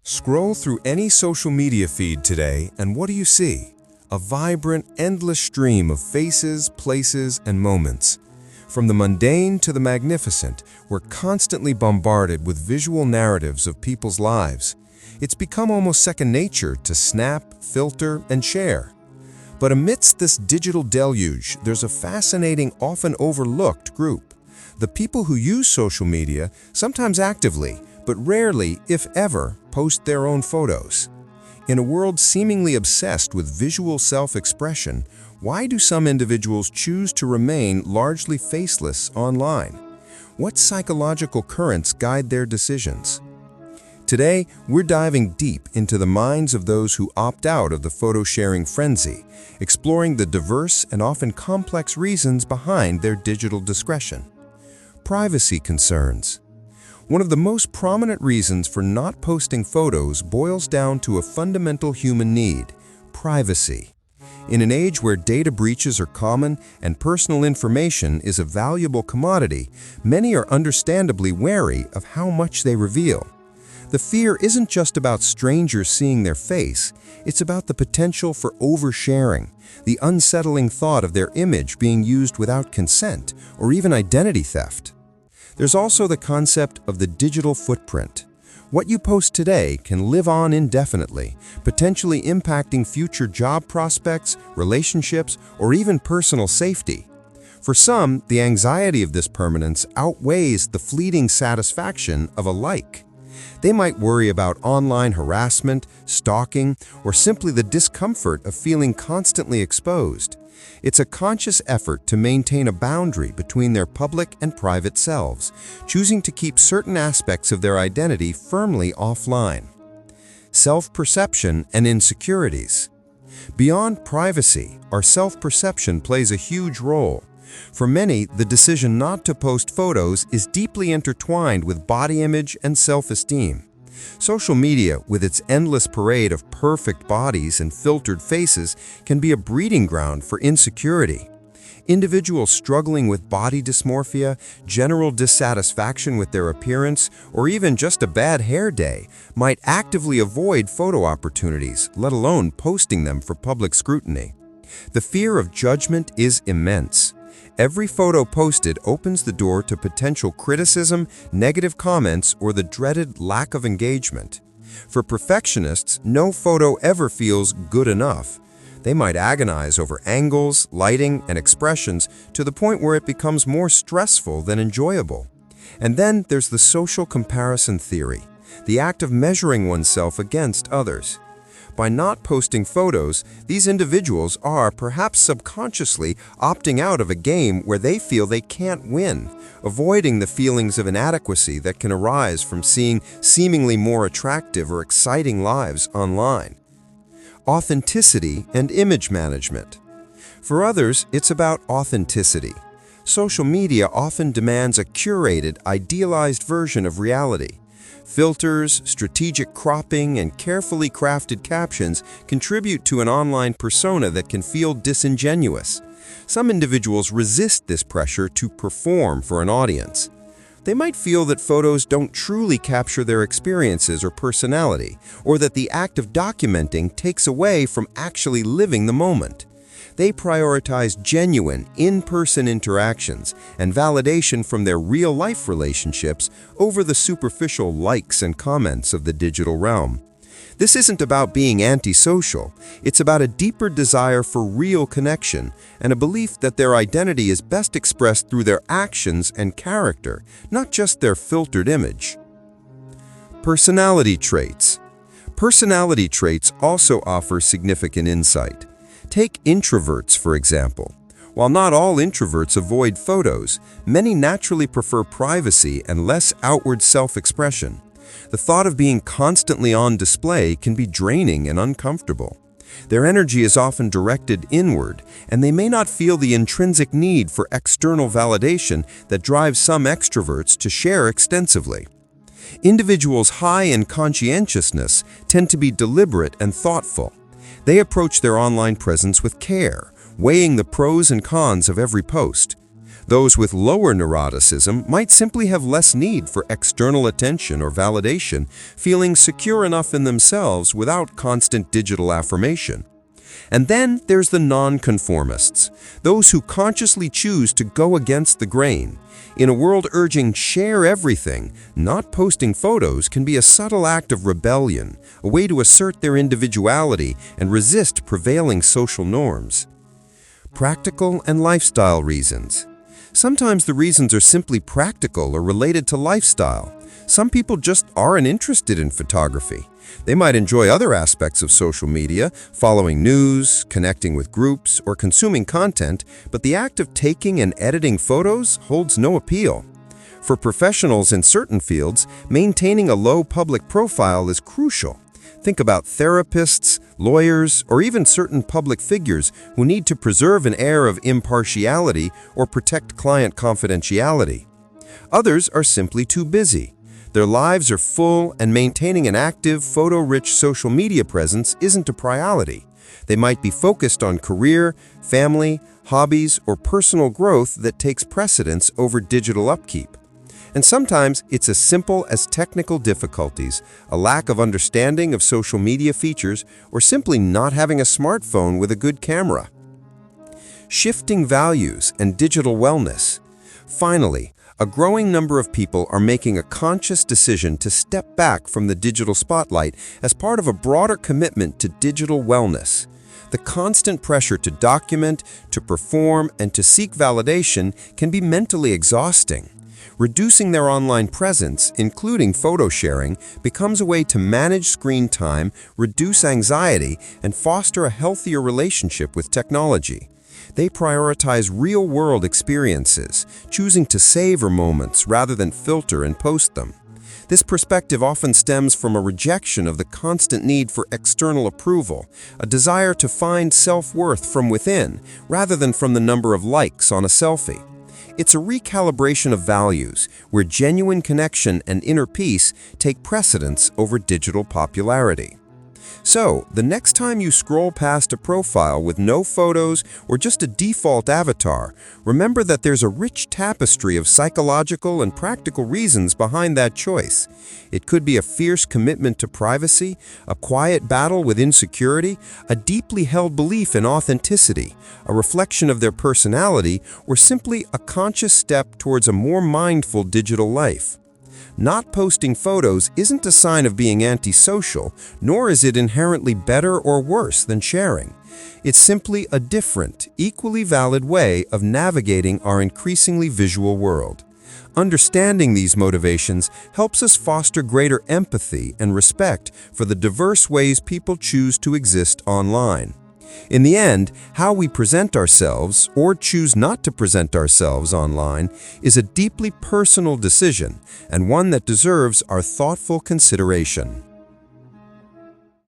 Scroll through any social media feed today, and what do you see? A vibrant, endless stream of faces, places, and moments. From the mundane to the magnificent, we're constantly bombarded with visual narratives of people's lives. It's become almost second nature to snap, filter, and share. But amidst this digital deluge, there's a fascinating, often overlooked group. The people who use social media, sometimes actively, but rarely, if ever, post their own photos. In a world seemingly obsessed with visual self-expression, why do some individuals choose to remain largely faceless online? What psychological currents guide their decisions? Today, we're diving deep into the minds of those who opt out of the photo-sharing frenzy, exploring the diverse and often complex reasons behind their digital discretion. Privacy concerns. One of the most prominent reasons for not posting photos boils down to a fundamental human need: privacy. In an age where data breaches are common and personal information is a valuable commodity, many are understandably wary of how much they reveal. The fear isn't just about strangers seeing their face, it's about the potential for oversharing, the unsettling thought of their image being used without consent, or even identity theft. There's also the concept of the digital footprint. What you post today can live on indefinitely, potentially impacting future job prospects, relationships, or even personal safety. For some, the anxiety of this permanence outweighs the fleeting satisfaction of a like. They might worry about online harassment, stalking, or simply the discomfort of feeling constantly exposed. It's a conscious effort to maintain a boundary between their public and private selves, choosing to keep certain aspects of their identity firmly offline. Self-perception and insecurities. Beyond privacy, our self-perception plays a huge role. For many, the decision not to post photos is deeply intertwined with body image and self-esteem. Social media, with its endless parade of perfect bodies and filtered faces, can be a breeding ground for insecurity. Individuals struggling with body dysmorphia, general dissatisfaction with their appearance, or even just a bad hair day might actively avoid photo opportunities, let alone posting them for public scrutiny. The fear of judgment is immense. Every photo posted opens the door to potential criticism, negative comments, or the dreaded lack of engagement. For perfectionists, no photo ever feels good enough. They might agonize over angles, lighting, and expressions to the point where it becomes more stressful than enjoyable. And then there's the social comparison theory, the act of measuring oneself against others. By not posting photos, these individuals are, perhaps subconsciously, opting out of a game where they feel they can't win, avoiding the feelings of inadequacy that can arise from seeing seemingly more attractive or exciting lives online. Authenticity and image management. For others, it's about authenticity. Social media often demands a curated, idealized version of reality. Filters, strategic cropping, and carefully crafted captions contribute to an online persona that can feel disingenuous. Some individuals resist this pressure to perform for an audience. They might feel that photos don't truly capture their experiences or personality, or that the act of documenting takes away from actually living the moment. They prioritize genuine, in-person interactions and validation from their real-life relationships over the superficial likes and comments of the digital realm. This isn't about being antisocial. It's about a deeper desire for real connection and a belief that their identity is best expressed through their actions and character, not just their filtered image. Personality traits. Personality traits also offer significant insight. Take introverts, for example. While not all introverts avoid photos, many naturally prefer privacy and less outward self-expression. The thought of being constantly on display can be draining and uncomfortable. Their energy is often directed inward, and they may not feel the intrinsic need for external validation that drives some extroverts to share extensively. Individuals high in conscientiousness tend to be deliberate and thoughtful. They approach their online presence with care, weighing the pros and cons of every post. Those with lower neuroticism might simply have less need for external attention or validation, feeling secure enough in themselves without constant digital affirmation. And then there's the non-conformists, those who consciously choose to go against the grain. In a world urging share everything, not posting photos can be a subtle act of rebellion, a way to assert their individuality and resist prevailing social norms. Practical and lifestyle reasons. Sometimes the reasons are simply practical or related to lifestyle. Some people just aren't interested in photography. They might enjoy other aspects of social media, following news, connecting with groups, or consuming content, but the act of taking and editing photos holds no appeal. For professionals in certain fields, maintaining a low public profile is crucial. Think about therapists, lawyers, or even certain public figures who need to preserve an air of impartiality or protect client confidentiality. Others are simply too busy. Their lives are full, and maintaining an active, photo-rich social media presence isn't a priority. They might be focused on career, family, hobbies, or personal growth that takes precedence over digital upkeep. And sometimes it's as simple as technical difficulties, a lack of understanding of social media features, or simply not having a smartphone with a good camera. Shifting values and digital wellness. Finally, a growing number of people are making a conscious decision to step back from the digital spotlight as part of a broader commitment to digital wellness. The constant pressure to document, to perform, and to seek validation can be mentally exhausting. Reducing their online presence, including photo sharing, becomes a way to manage screen time, reduce anxiety, and foster a healthier relationship with technology. They prioritize real-world experiences, choosing to savor moments rather than filter and post them. This perspective often stems from a rejection of the constant need for external approval, a desire to find self-worth from within rather than from the number of likes on a selfie. It's a recalibration of values, where genuine connection and inner peace take precedence over digital popularity. So, the next time you scroll past a profile with no photos or just a default avatar, remember that there's a rich tapestry of psychological and practical reasons behind that choice. It could be a fierce commitment to privacy, a quiet battle with insecurity, a deeply held belief in authenticity, a reflection of their personality, or simply a conscious step towards a more mindful digital life. Not posting photos isn't a sign of being antisocial, nor is it inherently better or worse than sharing. It's simply a different, equally valid way of navigating our increasingly visual world. Understanding these motivations helps us foster greater empathy and respect for the diverse ways people choose to exist online. In the end, how we present ourselves or choose not to present ourselves online is a deeply personal decision and one that deserves our thoughtful consideration.